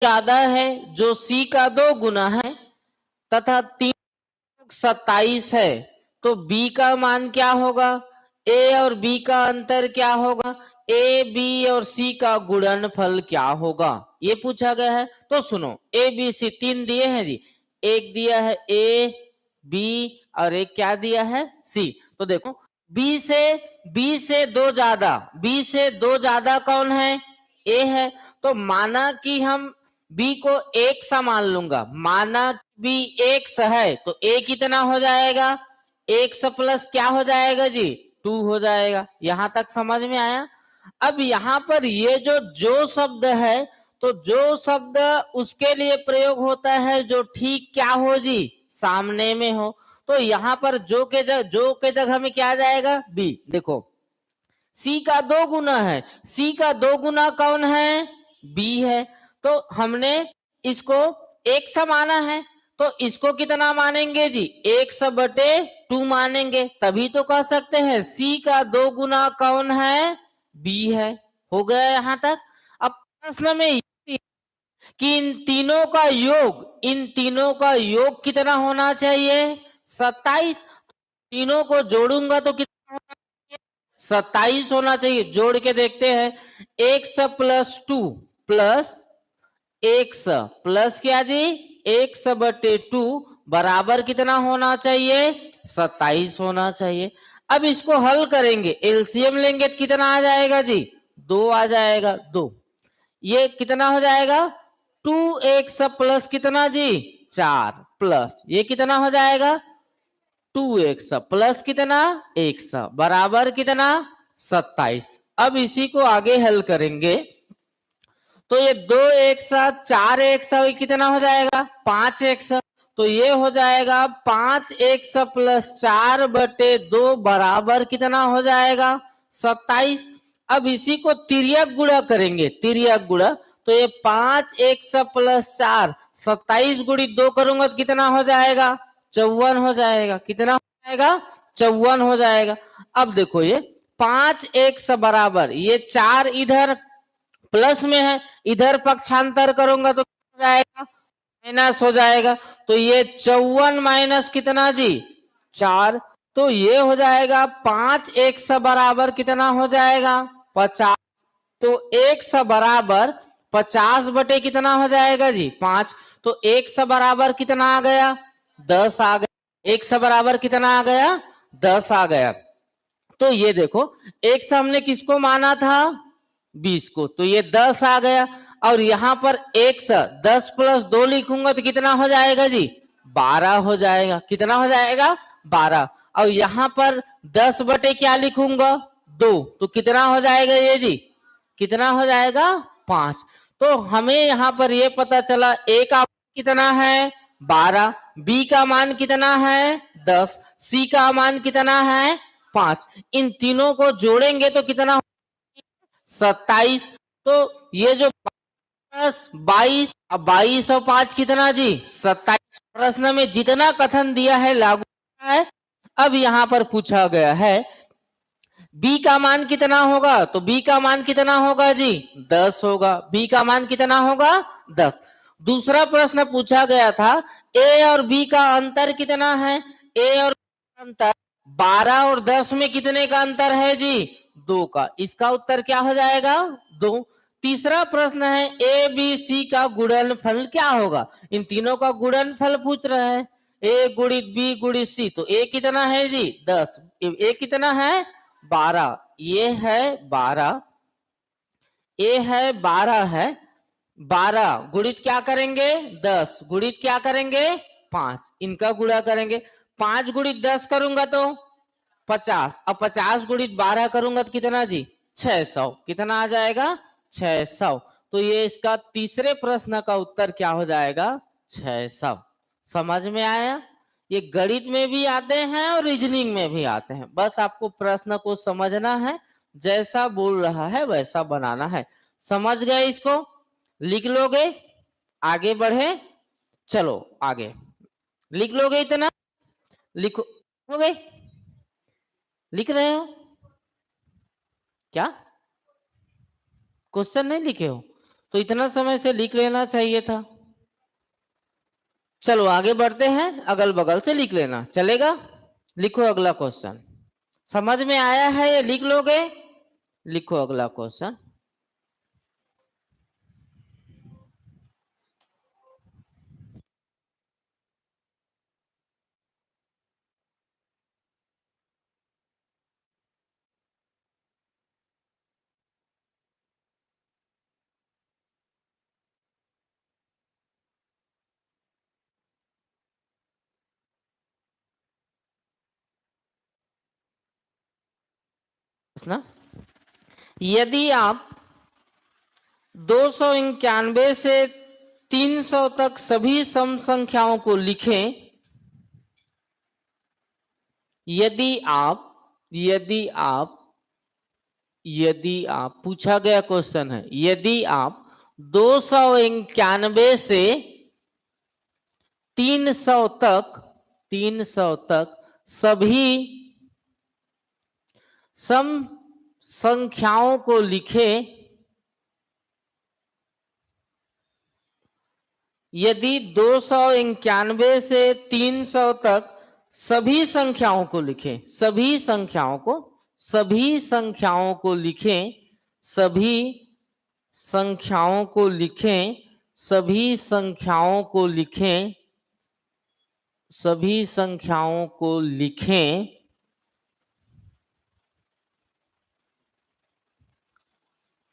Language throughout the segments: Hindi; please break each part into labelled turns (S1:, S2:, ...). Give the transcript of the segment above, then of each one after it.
S1: ज्यादा है जो सी का 2 गुना है तथा 3 27 है, तो बी का मान क्या होगा? ए और बी का अंतर क्या होगा? ए बी और सी का गुणनफल क्या होगा, ये पूछा गया है। तो सुनो, ए बी सी 3 दिए हैं जी, एक दिया है ए बी और एक क्या दिया है? सी। तो देखो बी से 2 ज्यादा, बी से 2 ज्यादा कौन है? ए है। तो माना कि हम बी को एक सा मान लूंगा, माना बी एक सा है, तो ए कितना हो जाएगा? एक सा प्लस क्या हो जाएगा जी? 2 हो जाएगा। यहां तक समझ में आया? अब यहां पर ये जो शब्द है, तो जो शब्द उसके लिए प्रयोग होता है जो ठीक क्या हो जी? सामने में हो। तो यहां पर जो के जगह में क्या आ जाएगा? बी। देखो सी का 2 गुना है, सी का 2 गुना कौन है? बी है। तो हमने इसको एक सा माना है, तो इसको कितना मानेंगे जी? 1/2 मानेंगे, तभी तो कह सकते हैं सी का 2 गुना कौन है? बी है। हो गया यहां तक? अब प्रश्न में कि इन तीनों का योग कितना होना चाहिए? 27। तीनों को जोड़ूंगा तो कितना होना चाहिए? 27 होना चाहिए। जोड़ के देखते हैं, 1+2 प्लस 1 प्लस क्या जी? 1/2 बराबर कितना होना चाहिए? 27 होना चाहिए। अब इसको हल करेंगे, एलसीएम लेंगे तो कितना आ जाएगा जी? 2 आ जाएगा। 2 ये कितना हो जाएगा? 2x प्लस कितना जी? 4 प्लस ये कितना हो जाएगा? 2x प्लस कितना? 1 बराबर कितना? 27। अब इसी को आगे हल करेंगे तो ये 2x 4x कितना हो जाएगा? 5x। तो ये हो जाएगा 5x प्लस 4/2 बराबर कितना हो जाएगा? 27। अब इसी को तिर्यक गुणा करेंगे, तिर्यक गुणा। तो ये 5x प्लस 4, 27 गुणित 2 करूंगा तो कितना हो जाएगा? 54 हो जाएगा। कितना हो जाएगा? 54 हो जाएगा। अब देखो ये 5x बराबर, ये 4 इधर प्लस में है, इधर पक्षांतर करूंगा तो हो जाएगा माइनस हो जाएगा। तो ये 54 माइनस कितना जी? 4। तो ये हो जाएगा 5x बराबर कितना हो जाएगा? 50। तो x बराबर 50 कितना हो जाएगा जी? 5। तो x बराबर कितना आ गया? 10 आ गया। x बराबर कितना आ गया? 10 आ गया। तो ये देखो x हमने किसको माना था? 20 को। तो ये 10 आ गया। और यहां पर x 10 प्लस 2 लिखूंगा तो कितना हो जाएगा जी? 12 हो जाएगा। कितना हो जाएगा? 12। और यहां पर 10 क्या लिखूंगा? 2। तो कितना हो जाएगा ये जी? कितना हो जाएगा? 5। तो हमें यहां पर ये पता चला a का कितना है? 12, b का मान कितना है? 10, c का मान कितना है? 5। इन तीनों को जोड़ेंगे तो कितना? 27। तो ये जो 22, अब 22 और 5 कितना जी? 27। प्रश्न में जितना कथन दिया है लागू है। अब यहां पर पूछा गया है b का मान कितना होगा? तो b का मान कितना होगा जी? 10 होगा। b का मान कितना होगा? 10। दूसरा प्रश्न पूछा गया था a और b का अंतर कितना है? a और अंतर 12 और 10 में कितने का अंतर है जी? 2 का। इसका उत्तर क्या हो जाएगा? 2। तीसरा प्रश्न है ए बी सी का गुणनफल क्या होगा? इन तीनों का गुणनफल पूछ रहा है। a गुणित b गुणित c। तो a कितना है जी? 10। a कितना है? 12। ये है 12, ए है 12 है। 12 गुणित क्या करेंगे? 10 गुणित क्या करेंगे? 5। इनका गुणा करेंगे। 5 गुणित 10 करूंगा तो 50। अब 50 गुणित 12 करूंगा तो कितना जी? 600। कितना आ जाएगा? 600। तो ये इसका तीसरे प्रश्न का उत्तर क्या हो जाएगा? 600। समझ में आया? ये गणित में भी आते हैं और रीजनिंग में भी आते हैं। बस आपको प्रश्न को समझना है, जैसा बोल रहा है वैसा बनाना है। समझ गए इसको? लिख लोगे? आगे बढ़े? चलो आगे लिख लोगे इतना? लिखो हो गए? लिख रहे हो क्या? क्वेश्चन नहीं लिखे हो? तो इतना समय से लिख लेना चाहिए था। चलो आगे बढ़ते हैं, अगल बगल से लिख लेना चलेगा। लिखो अगला क्वेश्चन। समझ में आया है ये लिख लोगे? लिखो अगला क्वेश्चन। ना, यदि आप 291 से 300 तक सभी सम संख्याओं को लिखें, यदि आप पूछा गया क्वेश्चन है, यदि आप 291 से 300 तक सभी सम संख्याओं को लिखें, यदि 291 से 300 तक सभी संख्याओं को लिखें, सभी संख्याओं को लिखें, सभी संख्याओं को लिखें, सभी संख्याओं को लिखें, सभी संख्याओं को लिखें,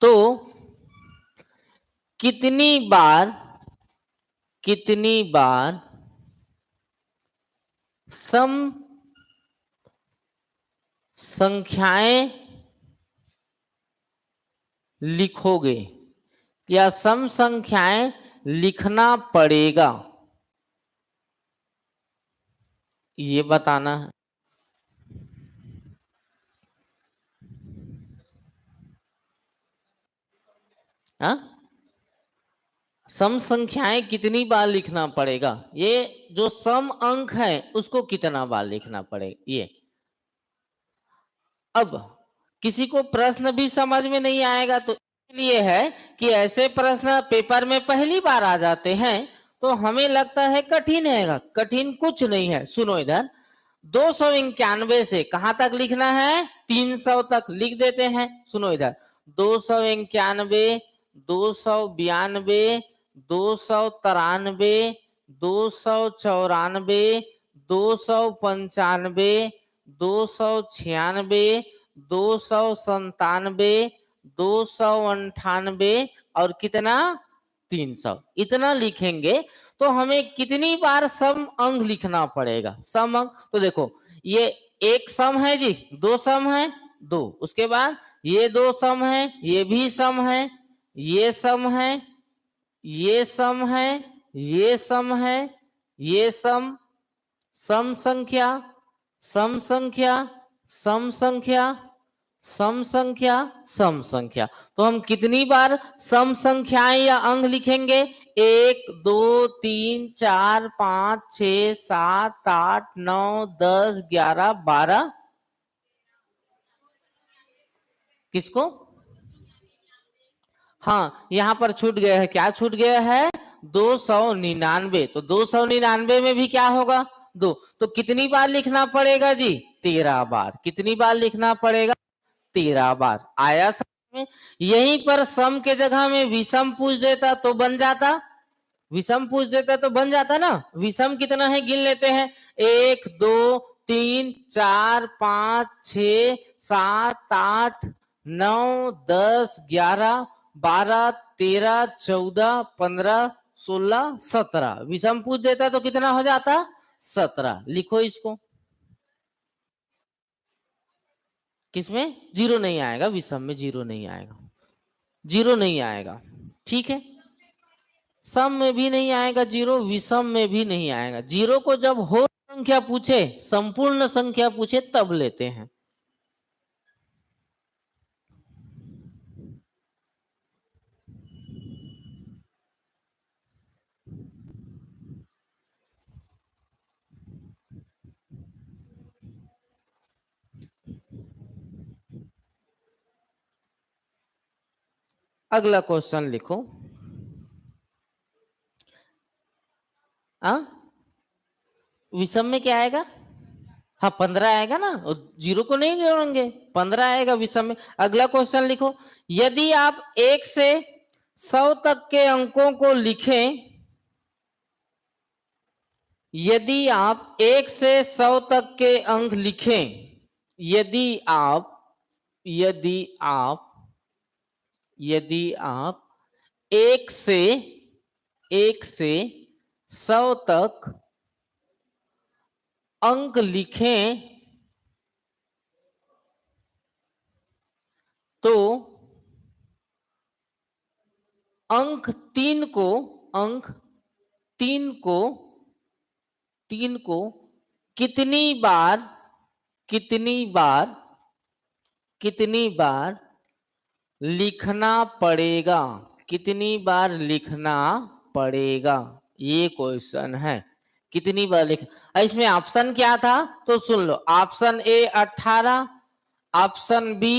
S1: तो कितनी बार सम संख्याएं लिखोगे या सम संख्याएं लिखना पड़ेगा, ये बताना है। हाँ? सम संख्याएं कितनी बार लिखना पड़ेगा, ये जो सम अंक है उसको कितना बार लिखना पड़ेगा ये। अब किसी को प्रश्न भी समझ में नहीं आएगा, तो इसलिए है कि ऐसे प्रश्न पेपर में पहली बार आ जाते हैं तो हमें लगता है कठिन है। कठिन कुछ नहीं है। सुनो इधर, 291 से कहां तक लिखना है? 300 तक लिख देते हैं। सुनो इधर, 291, 292, 293, 294, 295, 296, 297, 298 और कितना? 300। इतना लिखेंगे तो हमें कितनी बार सम अंक लिखना पड़ेगा? सम अंक तो देखो, ये एक सम है जी, दो सम है, दो, उसके बाद ये दो सम है, ये भी सम है, ये सम है, ये सम है, ये सम है, ये सम, सम संख्या, सम संख्या, सम संख्या, सम संख्या, सम संख्या। तो हम कितनी बार सम संख्याएं या अंक लिखेंगे? 1 2 3 4 5 6 7 8 9 10 11 12। किसको? हाँ, यहां पर छूट गया है। क्या छूट गया है? 299। तो 299 में भी क्या होगा? 2। तो कितनी बार लिखना पड़ेगा जी? 13 बार। कितनी बार लिखना पड़ेगा? 13 बार। आया समझ में? यहीं पर सम के जगह में विषम पूछ देता तो बन जाता, विषम पूछ देता तो बन जाता ना। विषम कितना है गिन लेते हैं, 1 2 3 4 5 6 7 8 9 10 11 12 13 14 15 16 17। विषम पूछ देता तो कितना हो जाता? 17। लिखो इसको। किसमें जीरो नहीं आएगा? विषम में जीरो नहीं आएगा, जीरो नहीं आएगा। ठीक है, सम में भी नहीं आएगा जीरो, विषम में भी नहीं आएगा। जीरो को जब हो संख्या पूछे, संपूर्ण संख्या पूछे, तब लेते हैं। अगला क्वेश्चन लिखो। विषम में क्या आएगा? हाँ 15 आएगा ना, जीरो को नहीं जोड़ेंगे, 15 आएगा विषम में। अगला क्वेश्चन लिखो, यदि आप 1 से 100 तक के अंकों को लिखें, यदि आप 1 से 100 तक के अंक लिखें, यदि आप 1 से 100 तक अंक लिखें तो अंक 3 को कितनी बार लिखना पड़ेगा? कितनी बार लिखना पड़ेगा, ये क्वेश्चन है। कितनी बार इसमें ऑप्शन क्या था तो सुन लो। Option A 18, option B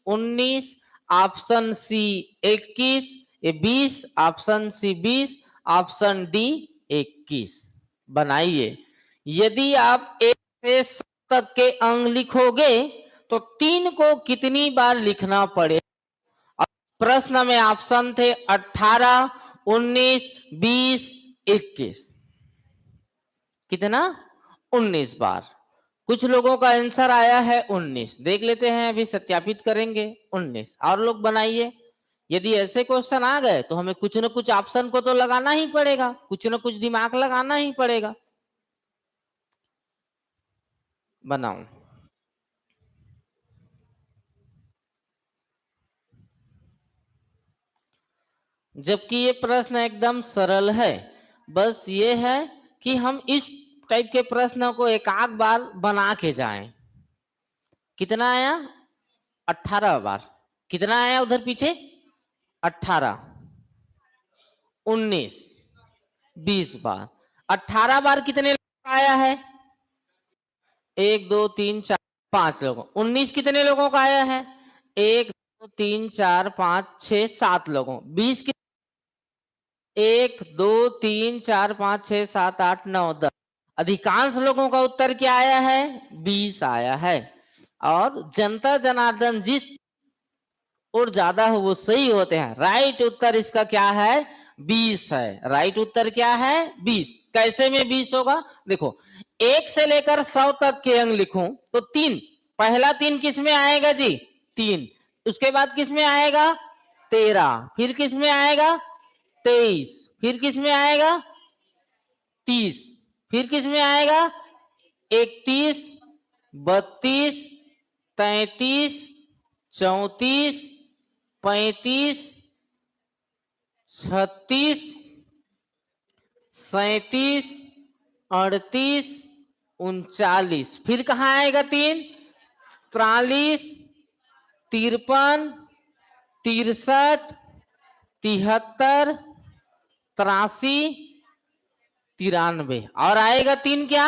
S1: 19, option C 21, 20, option C 20, option D 21। बनाइए। यदि आप 1 से 100 तक के अंक लिखोगे तो 3 को कितनी बार लिखना पड़े? प्रश्न में ऑप्शन थे 18, 19, 20, 21। कितना? 19 बार। कुछ लोगों का आंसर आया है 19। देख लेते हैं, अभी सत्यापित करेंगे। 19 और लोग बनाइए। यदि ऐसे क्वेश्चन आ गए तो हमें कुछ न कुछ ऑप्शन को तो लगाना ही पड़ेगा, कुछ न कुछ दिमाग लगाना ही पड़ेगा। बनाओ। जबकि ये प्रश्न एकदम सरल है, बस ये है कि हम इस टाइप के प्रश्न को एक आध बार बना के जाएं। कितना आया? 18 बार। कितना आया उधर पीछे? 18, 19, 20 बार। 18 बार कितने लोगों का आया है? 1 2 3 4 5 लोगों। 19 कितने लोगों का आया है? 1 2 3 4 5 6 7 लोगों। 20 1 2 3 4 5 6 7 8 9 10। अधिकांश लोगों का उत्तर क्या आया है? 20 आया है। और जनता जनार्दन जिस और ज्यादा हो वो सही होते हैं। राइट उत्तर इसका क्या है? 20 है। राइट उत्तर क्या है? 20। कैसे में 20 होगा? देखो, 1 से लेकर 100 तक के अंक लिखूं तो 3, पहला 3 किस में आएगा जी? 3। उसके बाद किस में आएगा? 13। फिर किस में आएगा? 23। फिर किस में आएगा? 30। फिर किस में आएगा? 31, 32, 33, 34, 35, 36, 37, 38, 39। फिर कहाँ आएगा 3? 43, 53, 63, 73, 83, 93। और आएगा 3 क्या?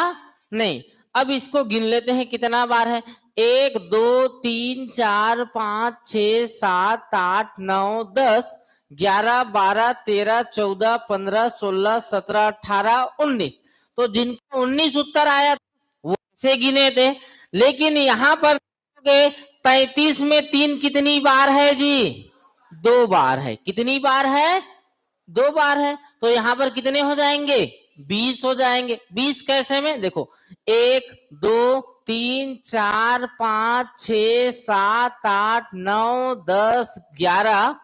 S1: नहीं। अब इसको गिन लेते हैं कितना बार है। 1 2 3 4 5 6 7 8 9 10 11 12 13 14 15 16 17 18 19। तो जिनका 19 उत्तर आया वो ऐसे गिने थे। लेकिन यहां पर 33 में 3 कितनी बार है जी? 2 बार है। कितनी बार है? 2 बार है। तो यहां पर कितने हो जाएंगे? 20 हो जाएंगे। 20 कैसे में? देखो, 1 2 3 4 5 6 7 8 9 10 11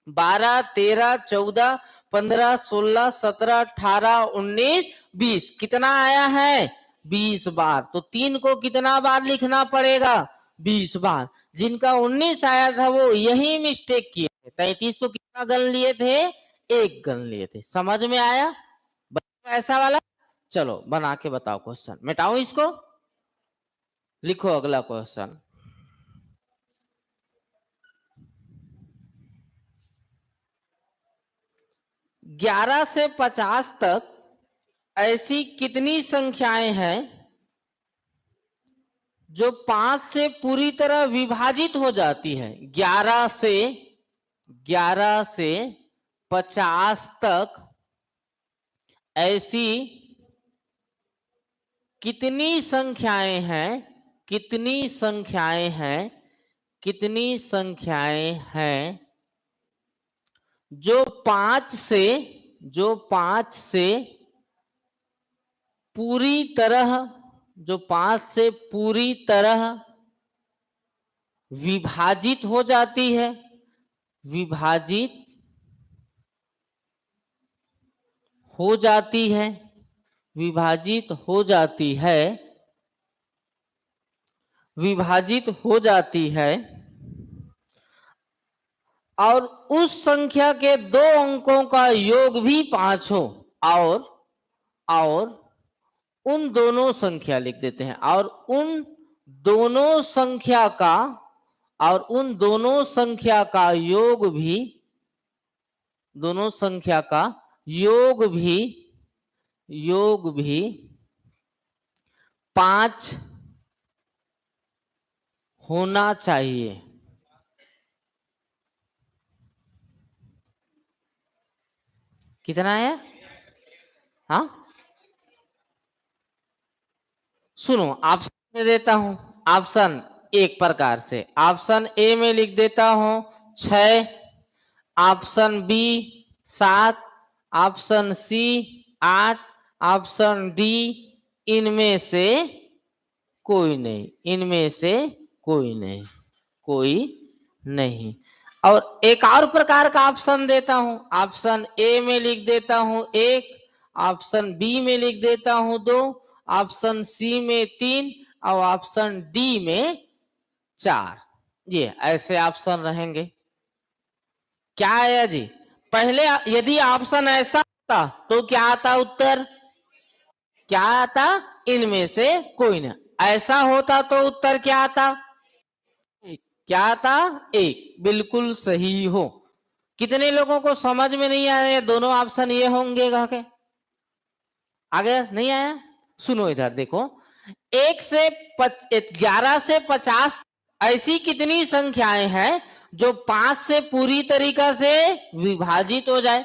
S1: 12 13 14 15 16 17 18 19 20। कितना आया है? 20 बार। तो 3 को कितना बार लिखना पड़ेगा? 20 बार। जिनका 19 आया था वो यही मिस्टेक किए थे। 33 को कितना गन लिए थे? 1 गन लिए थे। समझ में आया ऐसा वाला? चलो बना के बताओ क्वेश्चन। मिटाओ इसको, लिखो अगला क्वेश्चन। 11 से 50 तक ऐसी कितनी संख्याएं हैं जो 5 से पूरी तरह विभाजित हो जाती है? 11 से 50 तक ऐसी कितनी संख्याएं हैं, कितनी संख्याएं हैं, कितनी संख्याएं हैं जो 5 से पूरी तरह, जो 5 से पूरी तरह विभाजित हो जाती है, विभाजित हो जाती है, विभाजित हो जाती है, विभाजित हो जाती है, और उस संख्या के 2 अंकों का योग भी 5 हो, और उन दोनों संख्या लिख देते हैं, और उन दोनों संख्या का, और उन दोनों संख्या का योग भी, दोनों संख्या का योग भी 5 होना चाहिए। कितना है? हाँ, सुनो, ऑप्शन दे देता हूं। ऑप्शन एक प्रकार से, ऑप्शन ए में लिख देता हूं 6, option B 7, option C 8, option D इनमें से कोई नहीं, इनमें से कोई नहीं, कोई नहीं। और एक और प्रकार का ऑप्शन देता हूं, ऑप्शन ए में लिख देता हूं 1, ऑप्शन बी में लिख देता हूं 2, ऑप्शन सी में 3 और ऑप्शन डी में 4। ये ऐसे ऑप्शन रहेंगे। क्या आया जी? पहले यदि ऑप्शन ऐसा होता तो क्या आता उत्तर? क्या आता? इनमें से कोई ना। ऐसा होता तो उत्तर क्या आता? क्या आता? 1। बिल्कुल सही हो। कितने लोगों को समझ में नहीं आया दोनों ऑप्शन ये होंगे कह के? आगे नहीं आया? सुनो इधर देखो, 11 से 50 ऐसी कितनी संख्याएं हैं जो 5 से पूरी तरीका से विभाजित हो जाए?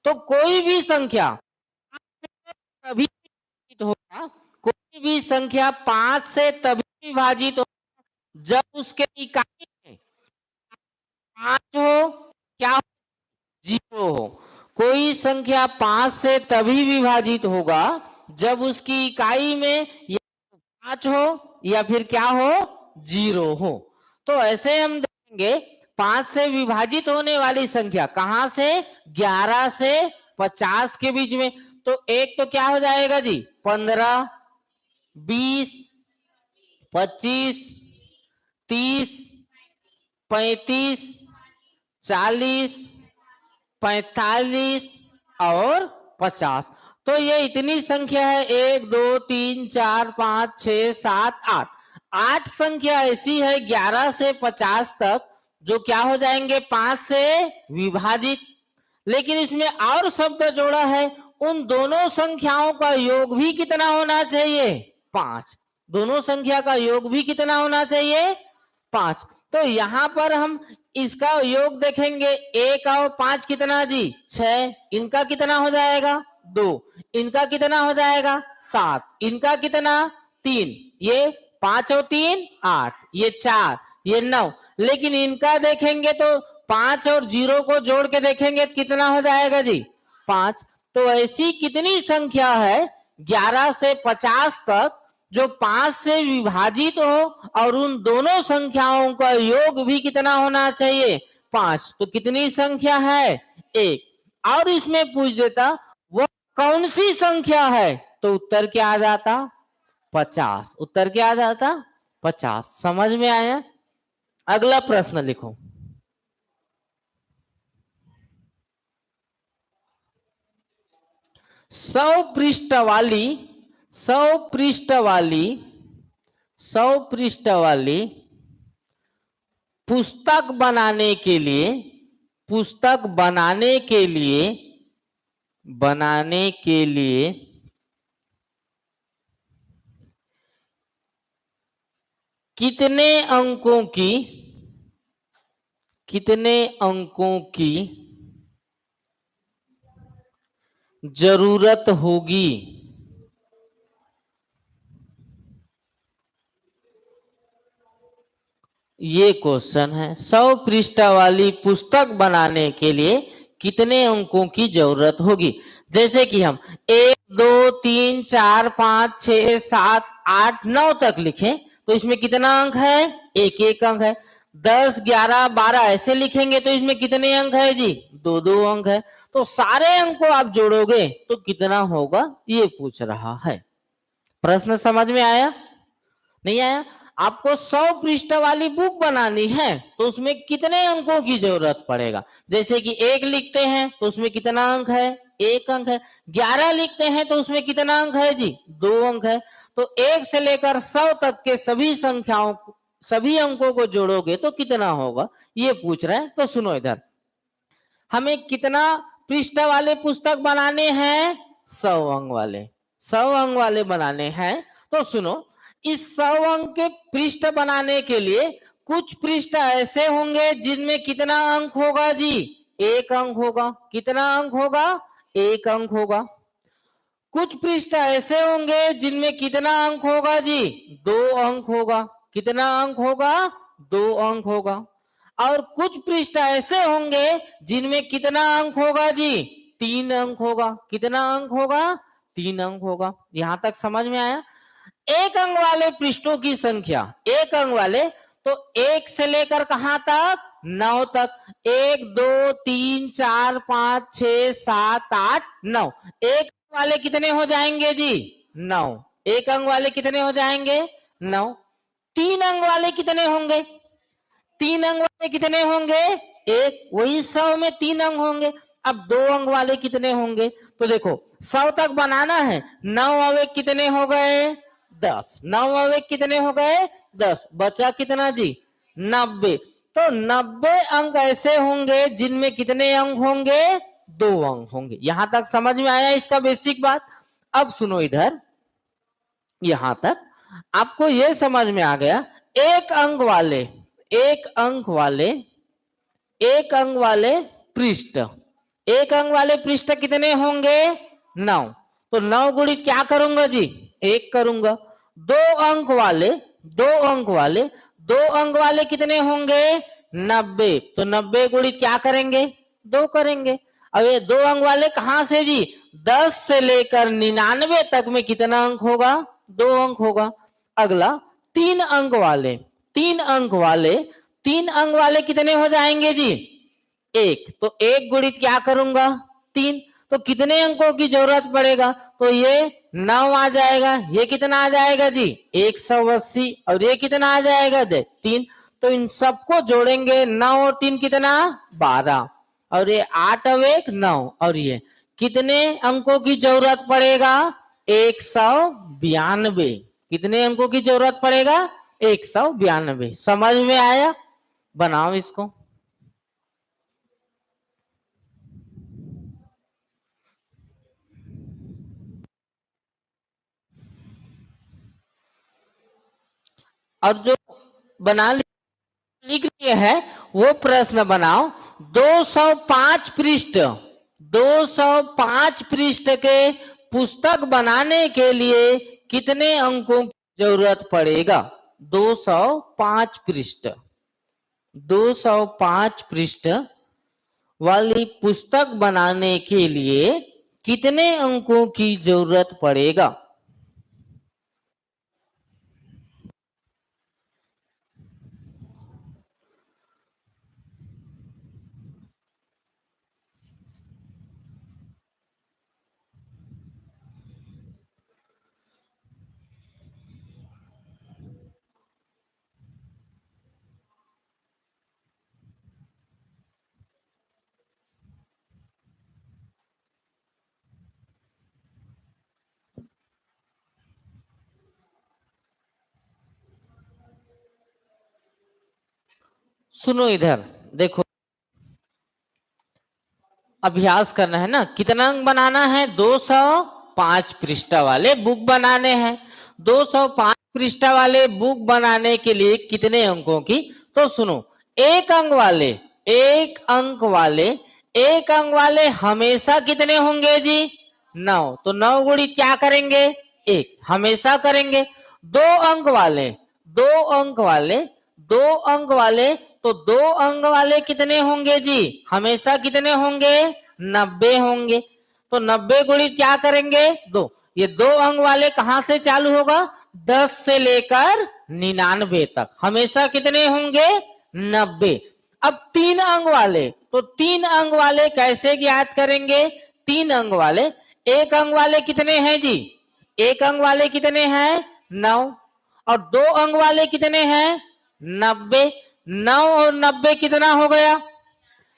S1: तो कोई भी संख्या तभी विभाजित होगा, कोई भी संख्या 5 से तभी विभाजित हो जब उसके इकाई में 5 हो, क्या 0 हो। कोई संख्या 5 से तभी विभाजित होगा जब उसकी इकाई में 5 हो या फिर क्या हो? 0 हो। तो ऐसे हम देखेंगे 5 से विभाजित होने वाली संख्या कहां से? 11 से 50 के बीच में। तो एक तो क्या हो जाएगा जी? 15, 20, 25, 30, 35, 40, 45 और 50। तो ये इतनी संख्या है, 1, 2, 3, 4, 5, 6, 7, 8। 8 संख्या ऐसी है 11 से 50 तक जो क्या हो जाएंगे? 5 से विभाजित। लेकिन इसमें और शब्द जोड़ा है, उन दोनों संख्याओं का योग भी कितना होना चाहिए? 5। दोनों संख्या का योग भी कितना होना चाहिए? 5। तो यहां पर हम इसका योग देखेंगे, 1 और 5 कितना जी? 6। इनका कितना हो जाएगा? 2। इनका कितना हो जाएगा? 7। इनका कितना? 3। ये 5 और 3 8, ये 4, ये 9। लेकिन इनका देखेंगे तो 5 और 0 को जोड़ के देखेंगे कितना हो जाएगा जी? 5। तो ऐसी कितनी संख्या है 11 से 50 तक जो 5 से विभाजित हो और उन दोनों संख्याओं का योग भी कितना होना चाहिए? 5। तो कितनी संख्या है? 1। और इसमें पूछ देता वो कौन सी संख्या है, तो उत्तर क्या आ जाता? 50। उत्तर क्या आ जाता? 50। समझ में आया? अगला प्रश्न लिखो। सौ पृष्ठ वाली पुस्तक बनाने के लिए कितने अंकों की जरूरत होगी? ये क्वेश्चन है, 100 पृष्ठ वाली पुस्तक बनाने के लिए कितने अंकों की जरूरत होगी। जैसे कि हम 1 2 3 4 5 6 7 8 9 तक लिखें तो इसमें कितना अंक है, एक एक अंक है। 10 11 12 ऐसे लिखेंगे तो इसमें कितने अंक है जी, दो दो अंक है। तो सारे अंक को आप जोड़ोगे तो कितना होगा, ये पूछ रहा है। प्रश्न समझ में आया, नहीं आया? आपको 100 पृष्ठ वाली बुक बनानी है तो उसमें कितने अंकों की जरूरत पड़ेगा। जैसे कि 1 लिखते हैं तो उसमें कितना अंक है, एक अंक है। 11 लिखते हैं तो उसमें कितना अंक है जी, 2 अंक है। तो 1 से लेकर 100 तक के सभी संख्याओं, सभी अंकों को जोड़ोगे तो कितना होगा, ये पूछ रहा है। तो सुनो इधर, हमें कितना पृष्ठ वाले पुस्तक बनाने हैं, 100 अंक वाले, 100 अंक वाले बनाने हैं। तो सुनो, इस 100 अंक के पृष्ठ बनाने के लिए कुछ पृष्ठ ऐसे होंगे जिनमें कितना अंक होगा जी, एक अंक होगा। कितना अंक होगा, एक अंक होगा। कुछ पृष्ठ ऐसे होंगे जिनमें कितना अंक होगा जी, 2 अंक होगा। कितना अंक होगा, 2 अंक होगा। और कुछ पृष्ठ ऐसे होंगे जिनमें कितना अंक होगा जी, 3 अंक होगा। कितना अंक होगा, 3 अंक होगा। यहां तक समझ में आया। एक अंक वाले पृष्ठों की संख्या, एक अंक वाले, तो 1 से लेकर कहां तक, 9 तक। 1 2 3 4 5 6 7 8 9। एक अंक वाले कितने हो जाएंगे जी, 9। एक अंक वाले कितने हो जाएंगे, 9। 3 अंक वाले कितने होंगे, 3 अंक वाले कितने होंगे, एक। वही 100 में 3 अंक होंगे। अब 2 अंक वाले कितने होंगे, तो देखो 100 तक बनाना है, 9 और 1 कितने हो गए, 10। 9 और 1 कितने हो गए, 10। बचा कितना जी, 90। तो 90 अंक ऐसे होंगे जिनमें कितने अंक होंगे, 2 अंक होंगे। यहां तक समझ में आया इसका बेसिक बात। अब सुनो इधर, यहां तक आपको यह समझ में आ गया। एक अंक वाले, एक अंक वाले, एक अंक वाले पृष्ठ, एक अंक वाले पृष्ठ कितने होंगे, 9। तो 9 गुणित क्या करूंगा जी, 1 करूंगा। 2 अंक वाले, 2 अंक वाले, 2 अंक वाले कितने होंगे, 90। तो 90 गुणित क्या करेंगे, 2 करेंगे। अब ये 2 अंक वाले कहां से जी, 10 से लेकर 99 तक में कितना अंक होगा, 2 अंक होगा। अगला 3 अंक वाले, 3 अंक वाले, 3 अंक वाले कितने हो जाएंगे जी, 1। तो 1 गुणित क्या करूंगा, 3। तो कितने अंकों की जरूरत पड़ेगा, तो ये 9 आ जाएगा। ये कितना आ जाएगा जी, 180। और ये कितना आ जाएगा, 3। तो इन सबको जोड़ेंगे, 9 और 3 कितना, 12। और ये 8 और 1 9। और ये कितने अंकों की जरूरत पड़ेगा, 192। कितने अंकों की जरूरत पड़ेगा, 192। समझ में आया, बनाओ इसको। और जो बना लिख लिए है वो प्रश्न बनाओ। 205 पृष्ठ, 205 पृष्ठ के पुस्तक बनाने के लिए कितने अंकों की जरूरत पड़ेगा। 205 पृष्ठ, 205 पृष्ठ वाली पुस्तक बनाने के लिए कितने अंकों की जरूरत पड़ेगा। सुनो इधर देखो, अभ्यास करना है ना। कितना अंक बनाना है, 205 पृष्ठ वाले बुक बनाने हैं। 205 पृष्ठ वाले बुक बनाने के लिए कितने अंकों की, तो सुनो, एक अंक वाले, एक अंक वाले, एक अंक वाले हमेशा कितने होंगे जी, 9। तो 9 गुणित क्या करेंगे, 1 हमेशा करेंगे। 2 अंक वाले, 2 अंक वाले, दो अंक वाले, तो दो अंक वाले कितने होंगे जी? हमेशा कितने होंगे? 90 होंगे। तो 90 गुणित क्या करेंगे? 2। ये दो अंक वाले कहां से चालू होगा? 10 से लेकर 99 तक हमेशा कितने होंगे? 90। अब 3 अंक वाले, तो 3 अंक वाले कैसे ज्ञात करेंगे? 3 अंक वाले, एक अंक वाले कितने हैं जी? एक अंक वाले कितने हैं? 9। और दो अंक वाले कितने हैं? 90। 9 और 90 कितना हो गया?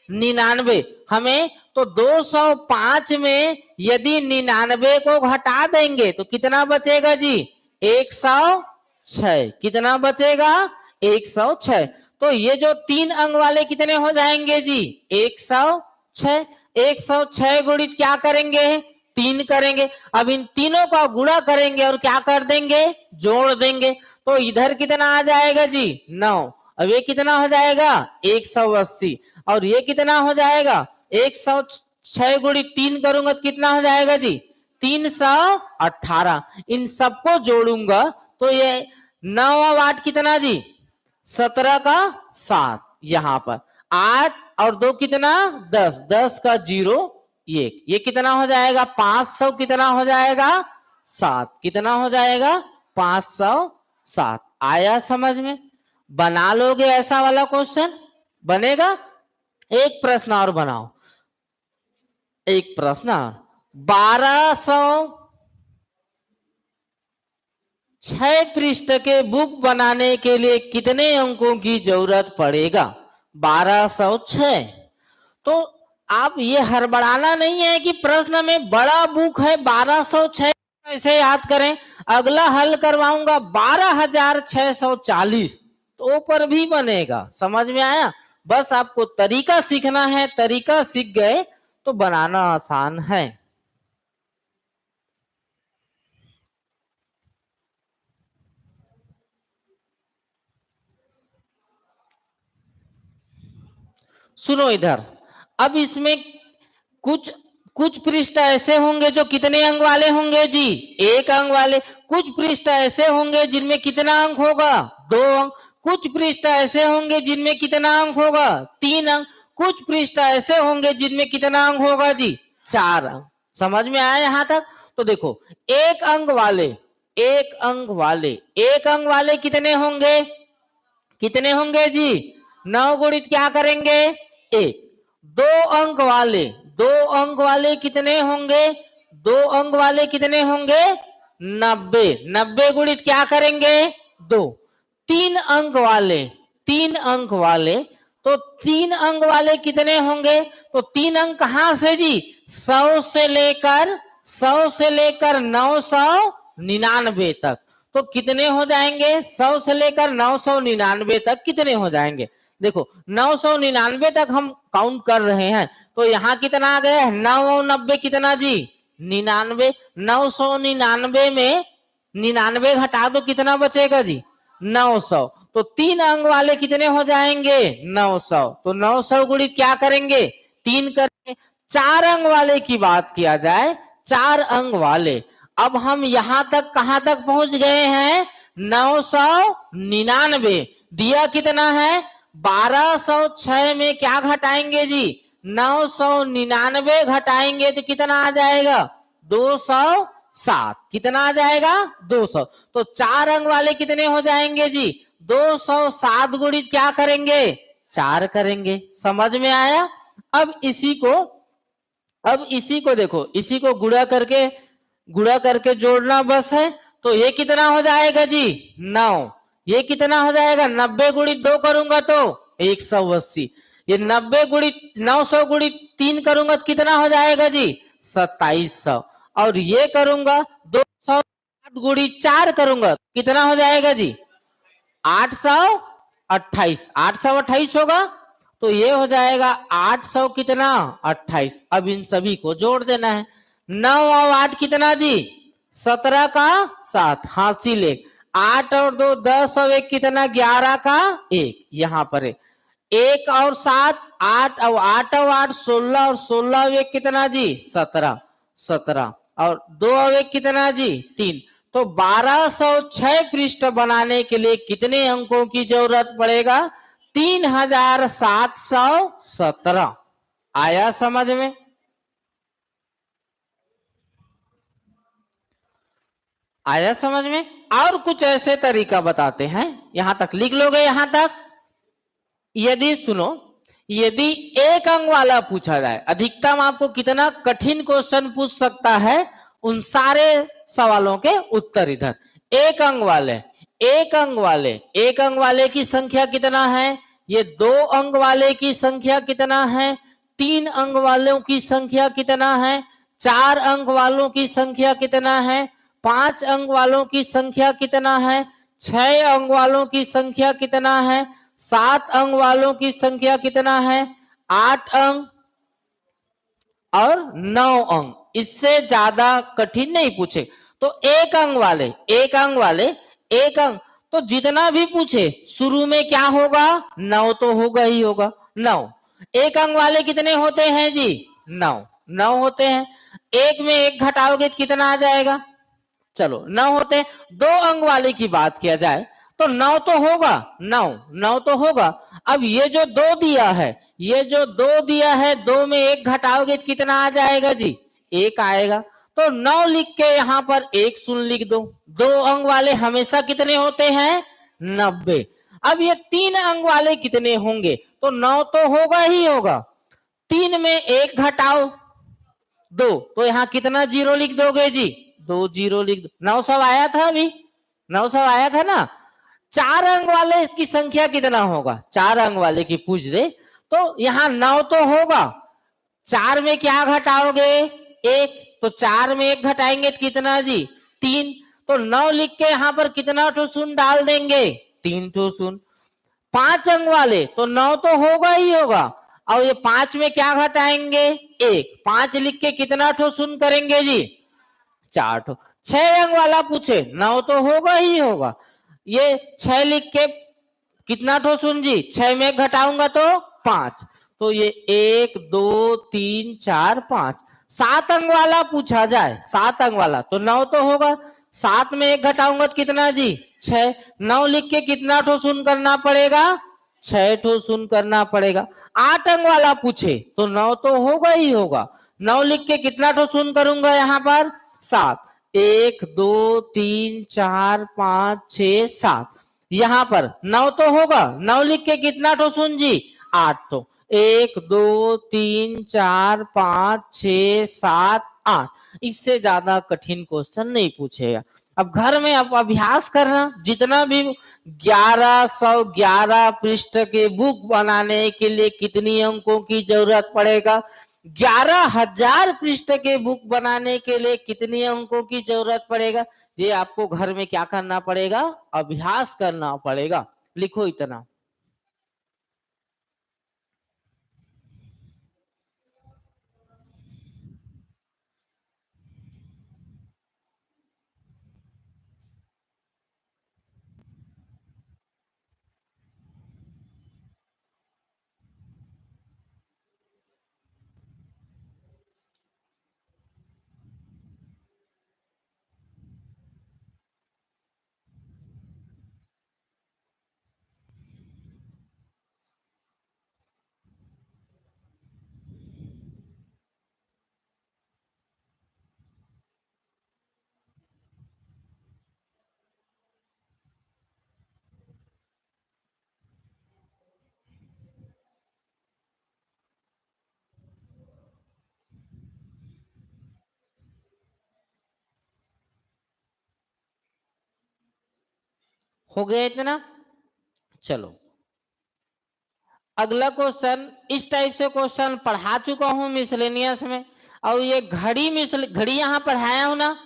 S1: 99। हमें तो 205 में यदि 99 को घटा देंगे तो कितना बचेगा जी? 106। कितना बचेगा? 106। तो ये जो 3 अंक वाले कितने हो जाएंगे जी? 106। 106 गुणित क्या करेंगे? 3 करेंगे। अब इन तीनों का गुणा करेंगे और क्या कर देंगे? जोड़ देंगे। तो इधर कितना आ जाएगा जी? 9। अब ये कितना हो जाएगा? 180। और ये कितना हो जाएगा? 106 गुणित 3 करूंगा तो कितना हो जाएगा जी? 318। इन सबको जोड़ूंगा तो ये 9 और 8 कितना जी? 17 का 7। यहां पर 8 और 2 कितना? 10। 10 का 0 ये कितना हो जाएगा? 500 कितना हो जाएगा? 7। कितना हो जाएगा? 507। आया समझ में? बना लोगे ऐसा वाला क्वेश्चन? बनेगा? एक प्रश्न और बनाओ। एक प्रश्न 1206 पृष्ठ के बुक बनाने के लिए कितने अंकों की जरूरत पड़ेगा? 1206। तो आप ये हड़बड़ाना नहीं है कि प्रश्न में बड़ा बुक है 1206 कैसे याद करें। अगला हल करवाऊंगा 12640 तो पर भी बनेगा। समझ में आया? बस आपको तरीका सीखना है, तरीका सीख गए तो बनाना आसान है। सुनो इधर, अब इसमें कुछ कुछ पृष्ठ ऐसे होंगे जो कितने अंक वाले होंगे जी? 1 अंक वाले। कुछ पृष्ठ ऐसे होंगे जिनमें कितना अंक होगा? 2 अंक। कुछ पृष्ठ ऐसे होंगे जिनमें कितना अंक होगा? 3 अंक। कुछ पृष्ठ ऐसे होंगे जिनमें कितना अंक होगा जी? 4 अंक। समझ में आया यहां तक? तो देखो, 1 अंक वाले, 1 अंक वाले, 1 अंक वाले कितने होंगे? कितने होंगे जी? 9 गुणित क्या करेंगे? 1। 2 अंक वाले, 2 अंक वाले कितने होंगे? 2 अंक वाले कितने होंगे? 90। 90 गुणित क्या करेंगे? 2। 3 अंक वाले, 3 अंक वाले, तो 3 अंक वाले कितने होंगे? तो 3 अंक कहां से जी? 100 से लेकर 999 तक। तो कितने हो जाएंगे? 100 से लेकर 999 तक कितने हो जाएंगे? देखो 999 तक हम काउंट कर रहे हैं तो यहाँ कितना आ गया? 9 और 90 कितना जी? 99। 999 में 99 घटा दो कितना बचेगा जी? 900। तो 3 अंक वाले कितने हो जाएंगे? 900। तो 900 गुणित क्या करेंगे? 3 करेंगे। 4 अंक वाले की बात किया जाए, 4 अंक वाले, अब हम यहां तक कहां तक पहुंच गए हैं? 999। दिया कितना है? 1206 में क्या घटाएंगे जी? 999 घटाएंगे तो कितना आ जाएगा? 207। कितना आ जाएगा? 200। तो 4 अंक वाले कितने हो जाएंगे जी? 207 गुणित क्या करेंगे? 4 करेंगे। समझ में आया? अब इसी को देखो, इसी को गुणा करके जोड़ना बस है। तो ये कितना हो जाएगा जी? 9। ये कितना हो जाएगा? 90 गुणित 2 करूंगा तो 180। ये 90 गुणित 900 गुणित 3 करूंगा तो कितना हो जाएगा जी? 2700। और ये करूंगा 200 गुणित 4 करूंगा कितना हो जाएगा जी? 828। 828 होगा तो ये हो जाएगा 800 कितना? 28। अब इन सभी को जोड़ देना है। 9 और 8 कितना जी? 17 का 7। हासिल 1। 8 और 2 10 और 1 कितना? 11 का 1। यहां पर 1 और 7 8 और 8 और 8 16 और 16 और 1 कितना जी? 17। 17 और 2 और 1 कितना जी? 3। तो 1206 पृष्ठ बनाने के लिए कितने अंकों की जरूरत पड़ेगा? 3717। आया समझ में? आया समझ में? और कुछ ऐसे तरीका बताते हैं, यहां तक लिख लोगे? यहां तक यदि सुनो, यदि एक अंक वाला पूछा जाए, अधिकतम आपको कितना कठिन क्वेश्चन पूछ सकता है, उन सारे सवालों के उत्तर इधर। एक अंक वाले, एक अंक वाले, एक अंक वाले की संख्या कितना है? ये 2 अंक वाले की संख्या कितना है? 3 अंक वालों की संख्या कितना है? 4 अंक वालों की संख्या कितना है? 5 अंक वालों की संख्या कितना है? 6 अंक वालों की संख्या कितना है? 7 अंक वालों की संख्या कितना है? 8 अंक और 9 अंक। इससे ज्यादा कठिन नहीं पूछे। तो एक अंक वाले, एक अंक वाले, एक अंक, तो जितना भी पूछे शुरू में क्या होगा? 9 तो होगा ही होगा। 9 एक अंक वाले कितने होते हैं जी? 9 9 होते हैं। एक में एक घटाओगे तो कितना आ जाएगा? चलो 9 होते हैं। 2 अंक वाले की बात किया जाए तो 9 तो होगा, 9 9 तो होगा। अब ये जो 2 दिया है, ये जो 2 दिया है, 2 में एक घटाओगे तो कितना आ जाएगा जी? 1 आएगा। तो 9 लिख के यहां पर 1 शून्य लिख दो। 2 अंक वाले हमेशा कितने होते हैं? 90। अब ये 3 अंक वाले कितने होंगे? तो 9 तो होगा ही होगा। 3 में 1 घटाओ 2, तो यहां कितना जीरो लिख दोगे जी? 2 जीरो लिख दो। 900 आया था अभी? 900 आया था ना? 4 अंक वाले की संख्या कितना होगा? 4 अंक वाले की पूछ दे तो यहां 9 तो होगा। 4 में क्या घटाओगे? 1, तो 4 में 1 घटाएंगे तो कितना जी? 3। तो 9 लिख के यहां पर कितना ठो शून्य डाल देंगे? 3 ठो शून्य। 5 अंक वाले तो 9 तो होगा ही होगा। और ये 5 में क्या घटाएंगे? 1। 5 लिख के कितना ठो शून्य करेंगे जी? 4 ठो। 6 अंक वाला पूछे, 9 तो होगा ही होगा। ये 6 लिख के कितना ठो शून्य जी? 6 में घटाऊंगा तो 5। तो ये 1 2 3 4 5। 7 अंक वाला पूछा जाए, 7 अंक वाला तो 9 तो होगा। 7 में 1 घटाऊंगा तो कितना जी? 6। 9 लिख के कितना ठो शून्य करना पड़ेगा? 6 ठो शून्य करना पड़ेगा। 8 अंक वाला पूछे तो 9 तो होगा ही होगा। 9 लिख के कितना ठो शून्य करूंगा यहाँ पर? 7। 1 2 3 4 5 6 7। यहां पर 9 तो होगा। 9 लिख के कितना ठो शून्य जी? 8 तो। 1 2 3 4 5 6 7 8। इससे ज्यादा कठिन क्वेश्चन नहीं पूछेगा। अब घर में आप अभ्यास करना, जितना भी 1111 पृष्ठ के बुक बनाने के लिए कितनी अंकों की जरूरत पड़ेगा? 11,000 पृष्ठ के बुक बनाने के लिए कितनी अंकों की जरूरत पड़ेगा? ये आपको घर में क्या करना पड़ेगा? अभ्यास करना पड़ेगा। लिखो इतना। हो गया इतना? चलो अगला क्वेश्चन। इस टाइप से क्वेश्चन पढ़ा चुका हूं मिसलेनियस में। और ये घड़ी यहां पढ़ाया हूं ना?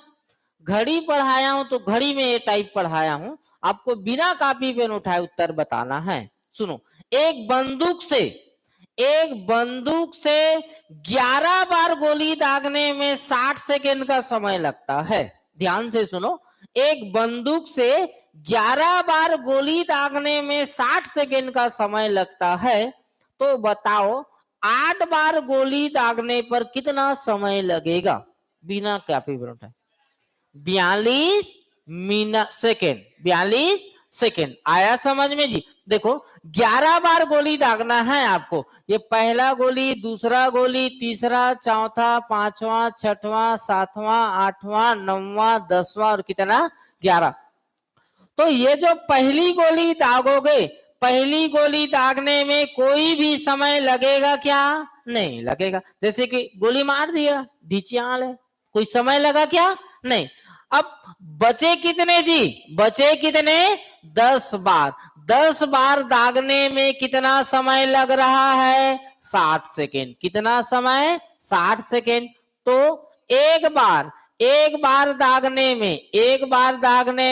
S1: घड़ी पढ़ाया हूं तो घड़ी में ये टाइप पढ़ाया हूं। आपको बिना कॉपी पेन उठाए उत्तर बताना है। सुनो, एक बंदूक से 11 बार गोली दागने में 60 सेकेंड का समय लगता है। ध्यान से सुनो, एक बंदूक से 11 बार गोली दागने में 60 सेकेंड का समय लगता है। तो बताओ 8 बार गोली दागने पर कितना समय लगेगा? बिना कॉपी पेन उठाए। 42 सेकेंड, 42 सेकेंड। आया समझ में जी? देखो 11 बार गोली दागना है आपको। ये पहला गोली, दूसरा गोली, तीसरा, चौथा, पांचवा, छठवां, सातवां, आठवां, नौवां, 10वां और कितना 11। तो ये जो पहली गोली दागोगे, पहली गोली दागने में कोई भी समय लगेगा क्या? नहीं लगेगा। जैसे कि गोली मार दिया, ढीचियाल है, कोई समय लगा क्या? नहीं। अब बचे कितने जी? बचे कितने? 10 बार। 10 बार दागने में कितना समय लग रहा है? 60 सेकेंड। कितना समय? 60 सेकेंड। तो एक बार दागने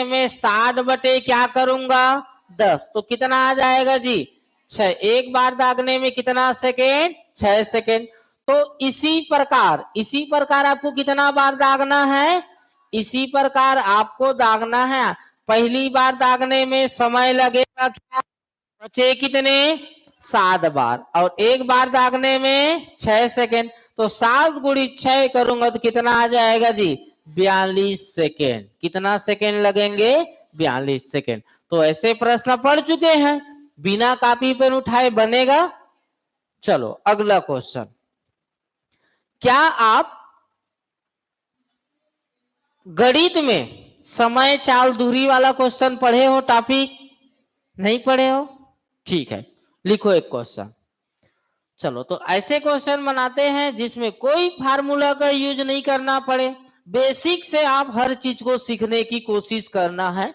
S1: में 60 बटे क्या करूंगा? 10। तो कितना आ जाएगा जी? 6। एक बार दागने में कितना सेकेंड? 6 सेकेंड। तो इसी प्रकार आपको कितना बार दागना है? इसी प्रकार आपको दागना है। पहली बार दागने में समय लगेगा क्या? बचे कितने? 7 बार। और एक बार दागने में 6 सेकेंड। तो 7 गुणी 6 करूंगा तो कितना आ जाएगा जी? 42 सेकेंड। कितना सेकेंड लगेंगे? 42 सेकेंड। तो ऐसे प्रश्न पढ़ चुके हैं, बिना कॉपी पेन उठाए बनेगा। चलो अगला क्वेश्चन। क्या आप गणित में समय चाल दूरी वाला क्वेश्चन पढ़े हो? टॉपिक नहीं पढ़े हो? ठीक है, लिखो एक क्वेश्चन। चलो तो ऐसे क्वेश्चन बनाते हैं जिसमें कोई फार्मूला का यूज नहीं करना पड़े। बेसिक से आप हर चीज को सीखने की कोशिश करना है।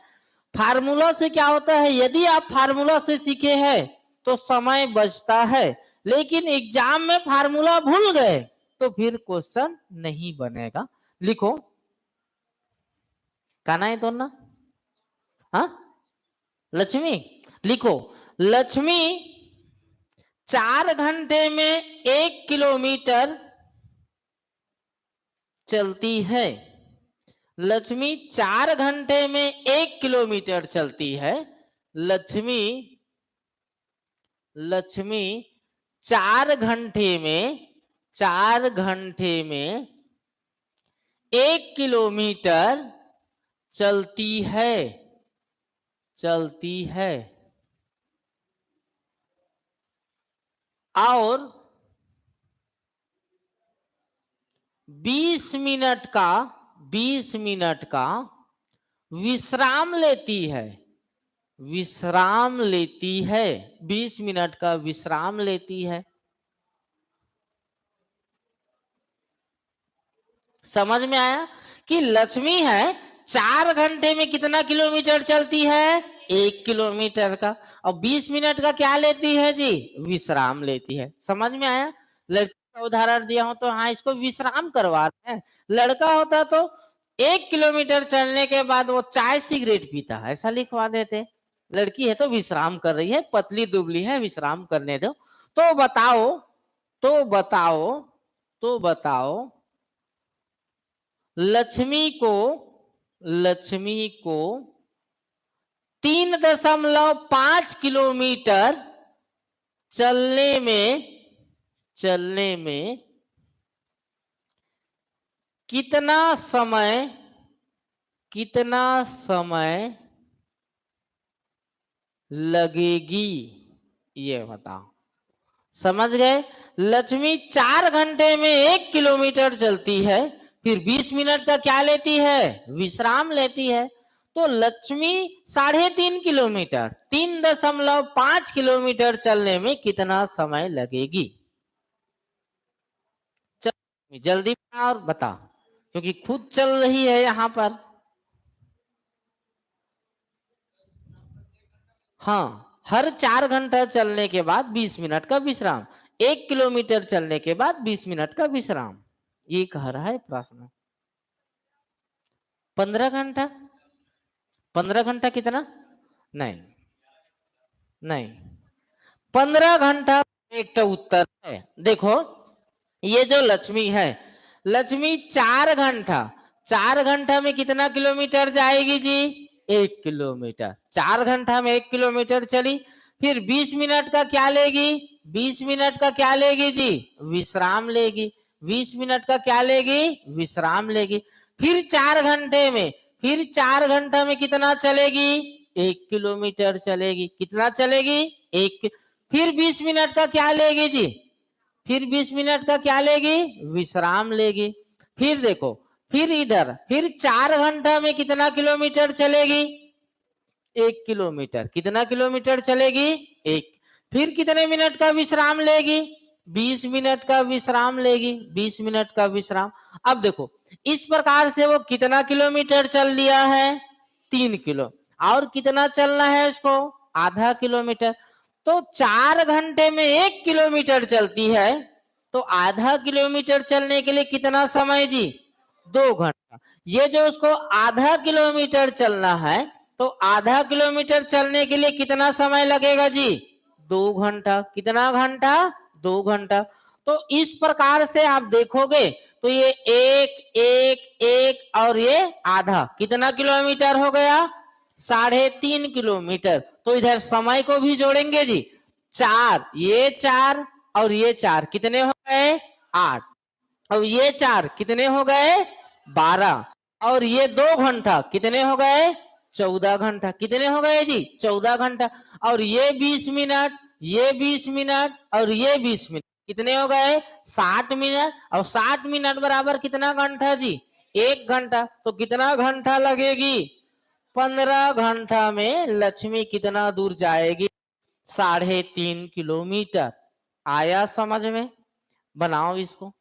S1: फार्मूला से क्या होता है? यदि आप फार्मूला से सीखे हैं तो समय बचता है, लेकिन एग्जाम में फार्मूला भूल गए तो फिर क्वेश्चन नहीं बनेगा। लिखो, काना है तो ना? हाँ, लक्ष्मी लिखो। लक्ष्मी 4 घंटे में 1 किलोमीटर चलती है। लक्ष्मी 4 घंटे में 1 किलोमीटर चलती है। लक्ष्मी 4 घंटे में 1 किलोमीटर चलती है और 20 मिनट का विश्राम लेती है। 20 मिनट का विश्राम लेती है। समझ में आया कि लक्ष्मी है 4 घंटे में कितना किलोमीटर चलती है? 1 किलोमीटर का। और 20 मिनट का क्या लेती है जी? विश्राम लेती है। समझ में आया? लड़की का उदाहरण दिया हो तो हाँ, इसको विश्राम करवा रहे हैं। लड़का होता तो 1 किलोमीटर चलने के बाद वो चाय सिगरेट पीता है, ऐसा लिखवा देते। लड़की है तो विश्राम कर रही है, पतली दुबली है, विश्राम करने दो। तो बताओ लक्ष्मी को 3.5 किलोमीटर चलने में कितना समय लगेगी? ये बताओ। समझ गए? लक्ष्मी 4 घंटे में 1 किलोमीटर चलती है, फिर 20 मिनट का क्या लेती है? विश्राम लेती है। तो लक्ष्मी 3.5 किलोमीटर 3.5 किलोमीटर चलने में कितना समय लगेगी? चल जल्दी और बता, क्योंकि खुद चल रही है यहां पर। हाँ, हर 4 घंटा चलने के बाद 20 मिनट का विश्राम। 1 किलोमीटर चलने के बाद 20 मिनट का विश्राम, ये कह रहा है प्रश्न। 15 घंटा। 15 घंटा कितना? नहीं 15 घंटा एक तो उत्तर है। देखो ये जो लक्ष्मी है, लक्ष्मी 4 घंटा में कितना किलोमीटर जाएगी जी? 1 किलोमीटर। 4 घंटा में 1 किलोमीटर चली, फिर 20 मिनट का क्या लेगी? 20 मिनट का क्या लेगी जी? विश्राम लेगी। 20 मिनट का क्या लेगी? विश्राम लेगी। फिर 4 घंटे में फिर 4 घंटा में कितना चलेगी? 1 किलोमीटर चलेगी। कितना चलेगी? एक। फिर 20 मिनट का क्या लेगी जी? फिर 20 मिनट का क्या लेगी? विश्राम लेगी। फिर देखो, फिर इधर फिर 4 घंटा में कितना किलोमीटर चलेगी? 1 किलोमीटर। कितना किलोमीटर चलेगी? 1। फिर कितने मिनट का विश्राम लेगी? 20 मिनट का विश्राम लेगी। 20 मिनट का विश्राम। अब देखो, इस प्रकार से वो कितना किलोमीटर चल लिया है? 3 किलो। और कितना चलना है उसको? आधा किलोमीटर। तो 4 घंटे में 1 किलोमीटर चलती है, तो आधा किलोमीटर चलने के लिए कितना समय जी? 2 घंटा। ये जो उसको आधा किलोमीटर चलना है, तो आधा किलोमीटर चलने के लिए कितना समय लगेगा जी? 2 घंटा। कितना घंटा? 2 घंटा। तो इस प्रकार से आप देखोगे तो ये एक एक एक और ये आधा, कितना किलोमीटर हो गया? 3.5 किलोमीटर। तो इधर समय को भी जोड़ेंगे जी। 4, ये 4 और ये 4 कितने हो गए? 8। और ये 4 कितने हो गए? 12। और ये 2 घंटा कितने हो गए? 14 घंटा। कितने हो गए जी? 14 घंटा। और ये 20 मिनट, ये 20 मिनट और ये 20 मिनट कितने हो गए? 60 मिनट। और 60 मिनट बराबर कितना घंटा जी? 1 घंटा। तो कितना घंटा लगेगी? 15 घंटा में लक्ष्मी कितना दूर जाएगी? 3.5 किलोमीटर। आया समझ में? बनाओ इसको।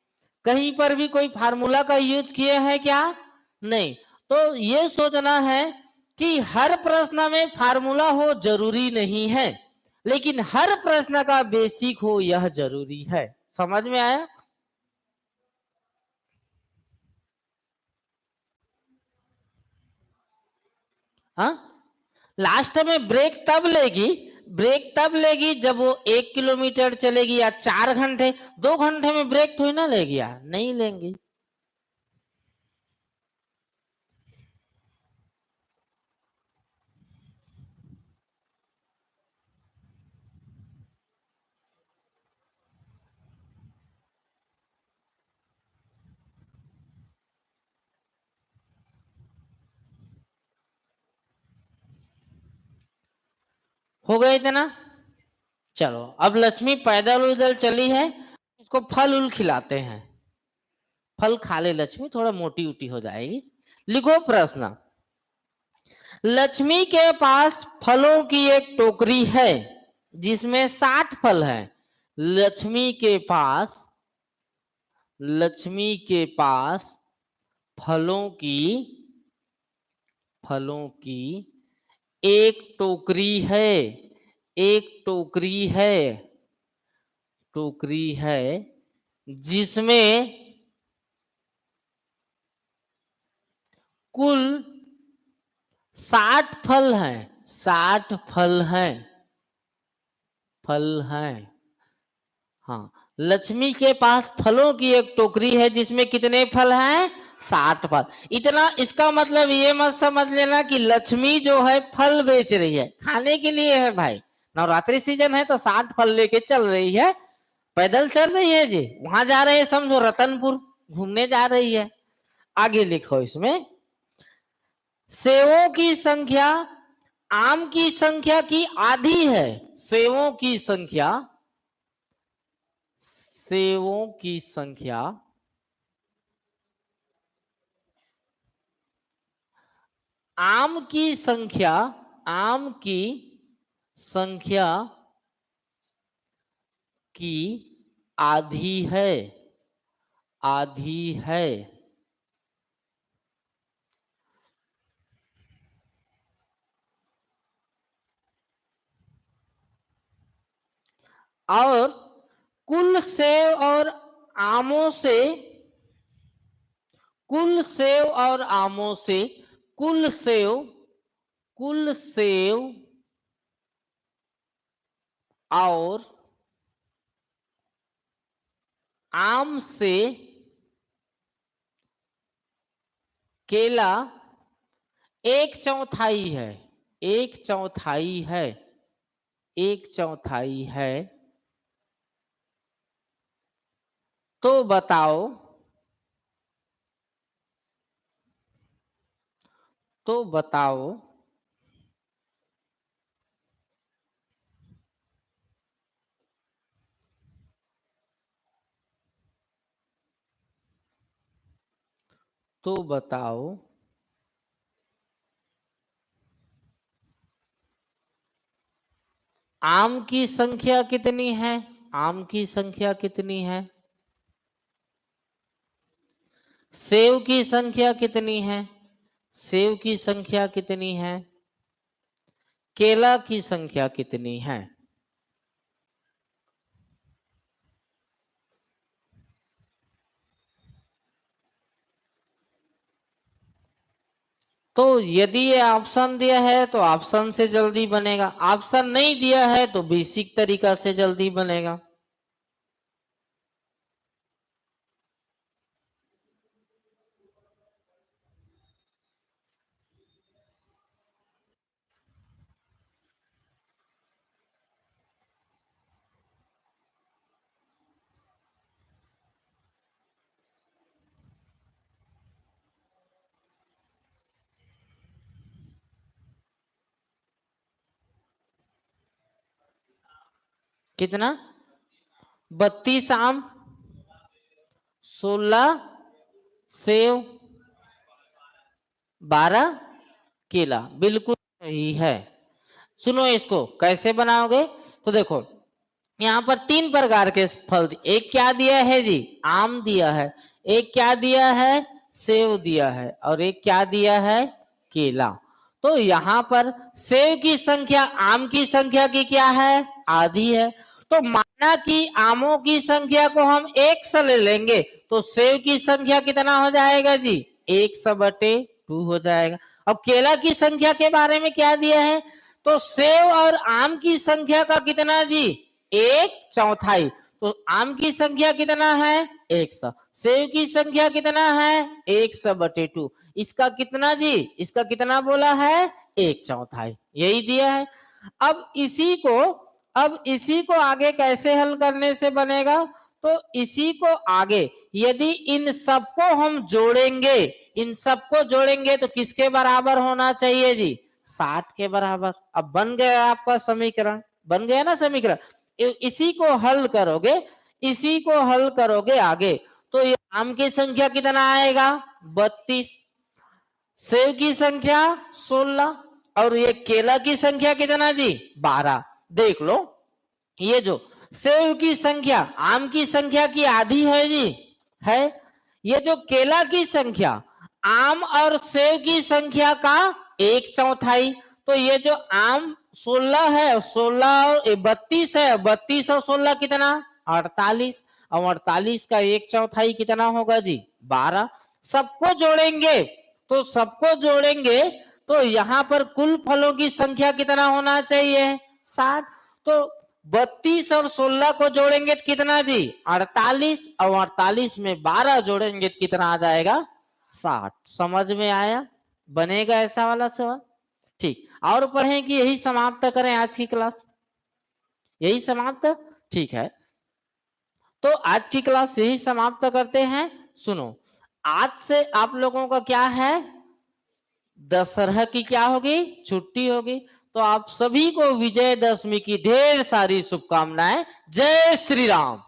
S1: कहीं पर भी कोई फार्मूला का यूज किए हैं क्या? नहीं। तो ये सोचना है कि हर प्रश्न में फार्मूला हो जरूरी नहीं है, लेकिन हर प्रश्न का बेसिक हो यह जरूरी है। समझ में आया? हाँ, लास्ट में ब्रेक तब लेगी जब वो 1 किलोमीटर चलेगी, या 4 घंटे। 2 घंटे में ब्रेक थोड़ी ना लेगी यार, नहीं लेंगी। हो गए इतना? चलो, अब लक्ष्मी पैदल उधर चली है, उसको फल उल खिलाते हैं। फल खा ले लक्ष्मी, थोड़ा मोटी उटी हो जाएगी। लिखो प्रश्न। लक्ष्मी के पास फलों की एक टोकरी है जिसमें 60 फल हैं। लक्ष्मी के पास फलों की एक टोकरी है। एक टोकरी है जिसमें कुल 60 फल हैं। 60 फल हैं। हाँ, लक्ष्मी के पास फलों की एक टोकरी है जिसमें कितने फल हैं? 60 फल। इतना, इसका मतलब ये मत समझ लेना कि लक्ष्मी जो है फल बेच रही है, खाने के लिए है भाई। नवरात्रि सीजन है तो 60 फल लेके चल रही है। पैदल चल रही है जी, वहां जा रहे हैं, समझो रतनपुर घूमने जा रही है। आगे लिखो इसमें, सेवों की संख्या आम की संख्या की आधी है। सेवों की संख्या आम की संख्या की आधी है। और कुल सेव और आमों से कुल सेव और आम से केला 1/4 है। 1/4 है। तो बताओ तो बताओ तो बताओ आम की संख्या कितनी है? आम की संख्या कितनी है? सेव की संख्या कितनी है? सेव की संख्या कितनी है? केला की संख्या कितनी है? तो यदि ये ऑप्शन दिया है तो ऑप्शन से जल्दी बनेगा, ऑप्शन नहीं दिया है तो बेसिक तरीका से जल्दी बनेगा। कितना? 32 आम, 16 सेव, 12 केला, बिल्कुल सही है। सुनो इसको कैसे बनाओगे। तो देखो यहाँ पर 3 प्रकार के फल, एक क्या दिया है जी? आम दिया है। एक क्या दिया है? सेव दिया है। और एक क्या दिया है? केला। तो यहाँ पर सेव की संख्या आम की संख्या की क्या है? आधी है। तो माना कि आमों की संख्या को हम 100 ले लेंगे तो सेव की संख्या कितना हो जाएगा जी? 100/2 हो जाएगा। अब केला की संख्या के बारे में क्या दिया है? तो सेव और आम की संख्या का कितना जी? 1/4। तो आम की संख्या कितना है? 100। सेव की संख्या कितना है? 100/2। इसका कितना जी? इसका कितना बोला है? 1/4। यही दिया है। अब इसी को आगे कैसे हल करने से बनेगा? तो इसी को आगे यदि इन सबको हम जोड़ेंगे, इन सबको जोड़ेंगे तो किसके बराबर होना चाहिए जी? 60 के बराबर। अब बन गया आपका समीकरण, बन गया ना समीकरण। इसी को हल करोगे, इसी को हल करोगे आगे तो ये आम की संख्या कितना आएगा? 32, सेव की संख्या 16 और ये केला की संख्या कितना जी? 12। देख लो ये जो सेव की संख्या आम की संख्या की आधी है जी, है। ये जो केला की संख्या आम और सेव की संख्या का 1/4। तो ये जो आम 16 है, 16 और 32 है, 32 और 16 कितना? 48। और 48 का 1/4 कितना होगा जी? 12। सबको जोड़ेंगे तो सबको जोड़ेंगे तो यहाँ पर कुल फलों की संख्या कितना होना चाहिए? 60। तो 32 और 16 को जोड़ेंगे तो कितना जी? 48। और 48 में 12 जोड़ेंगे तो कितना आ जाएगा? 60। समझ में आया? बनेगा ऐसा वाला सवाल। ठीक, और पढ़ें कि यही समाप्त करें आज की क्लास? यही समाप्त, ठीक है। तो आज की क्लास यही समाप्त करते हैं। सुनो, आज से आप लोगों का क्या है? दशहरा की क्या होगी? छुट्टी होगी। तो आप सभी को विजयदशमी की ढेर सारी शुभकामनाएं। जय श्री राम,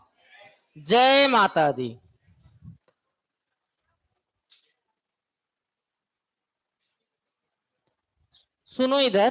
S1: जय माता दी। सुनो इधर।